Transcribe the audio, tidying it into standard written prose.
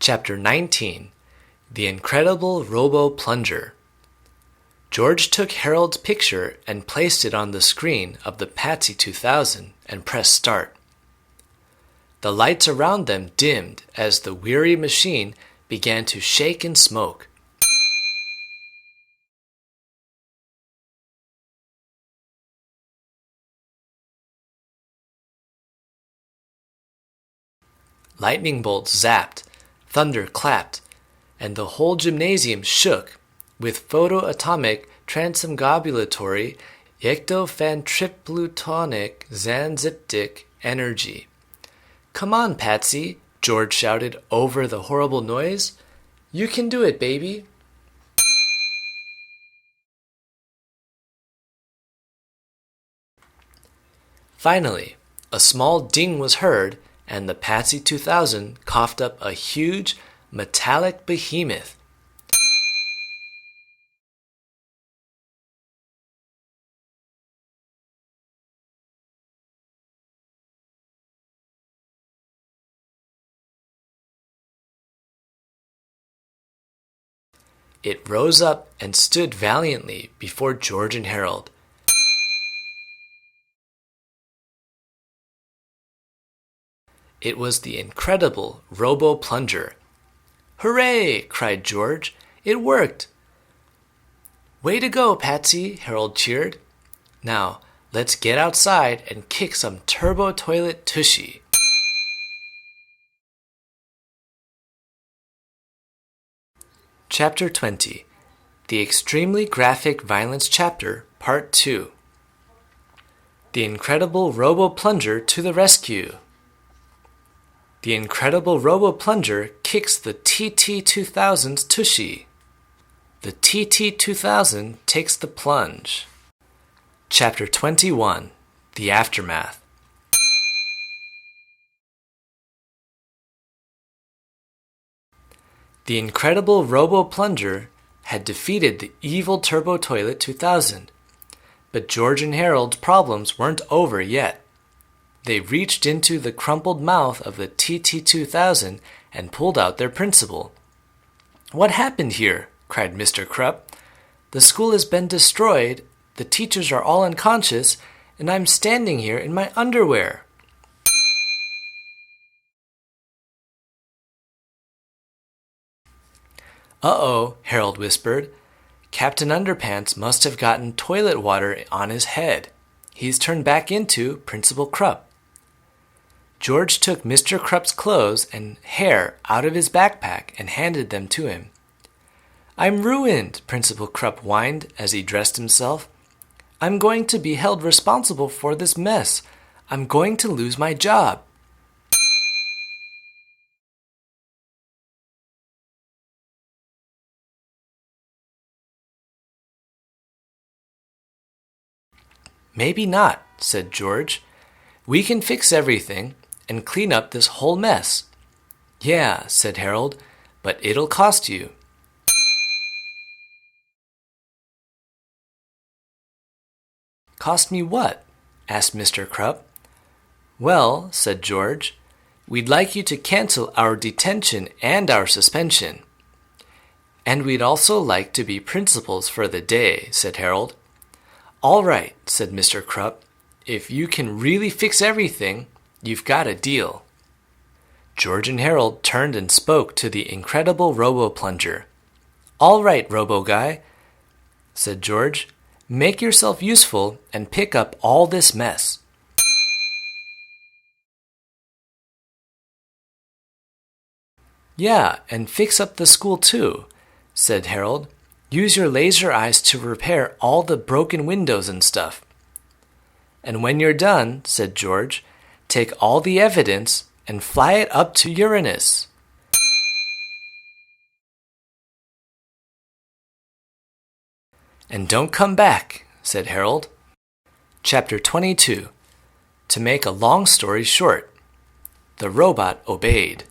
Chapter 19 The Incredible Robo-Plunger. George took Harold's picture and placed it on the screen of the Patsy 2000 and pressed start. The lights around them dimmed as the weary machine began to shake and smoke. Lightning bolts zapped, thunder clapped, and the whole gymnasium shook with photoatomic transambulatory ectophantripplutonic zanziptic energy. "Come on, Patsy," George shouted over the horrible noise. "You can do it, baby." Finally, a small ding was heard, and the Patsy 2000 coughed up a huge, metallic behemoth. It rose up and stood valiantly before George and Harold. It was the incredible Robo-Plunger. "Hooray!" cried George. "It worked!" "Way to go, Patsy!" Harold cheered. "Now, let's get outside and kick some turbo toilet tushy." Chapter 20 The Extremely Graphic Violence Chapter, Part 2. The Incredible Robo-Plunger to the Rescue. The Incredible Robo-Plunger kicks the TT-2000's tushy. The TT-2000 takes the plunge. Chapter 21 The Aftermath. The Incredible Robo-Plunger had defeated the evil Turbo Toilet 2000, but George and Harold's problems weren't over yet. They reached into the crumpled mouth of the TT-2000 and pulled out their principal. "What happened here?" cried Mr. Krupp. "The school has been destroyed, the teachers are all unconscious, and I'm standing here in my underwear." "Uh-oh," Harold whispered. "Captain Underpants must have gotten toilet water on his head. He's turned back into Principal Krupp." George took Mr. Krupp's clothes and hair out of his backpack and handed them to him. "I'm ruined," Principal Krupp whined as he dressed himself. "I'm going to be held responsible for this mess. I'm going to lose my job." "Maybe not," said George. "We can fix everything and clean up this whole mess." "Yeah," said Harold, "but it'll cost you." "Cost me what?" asked Mr. Krupp. "Well," said George, "we'd like you to cancel our detention and our suspension." "And we'd also like to be principals for the day," said Harold. "All right," said Mr. Krupp. "If you can really fix everything, you've got a deal." George and Harold turned and spoke to the incredible Robo-Plunger. "All right, Robo-Guy," said George. "Make yourself useful and pick up all this mess." "Yeah, and fix up the school too," said Harold. "Use your laser eyes to repair all the broken windows and stuff." "And when you're done," said George, "take all the evidence and fly it up to Uranus." "And don't come back," said Harold. Chapter 22 To make a long story short, the robot obeyed.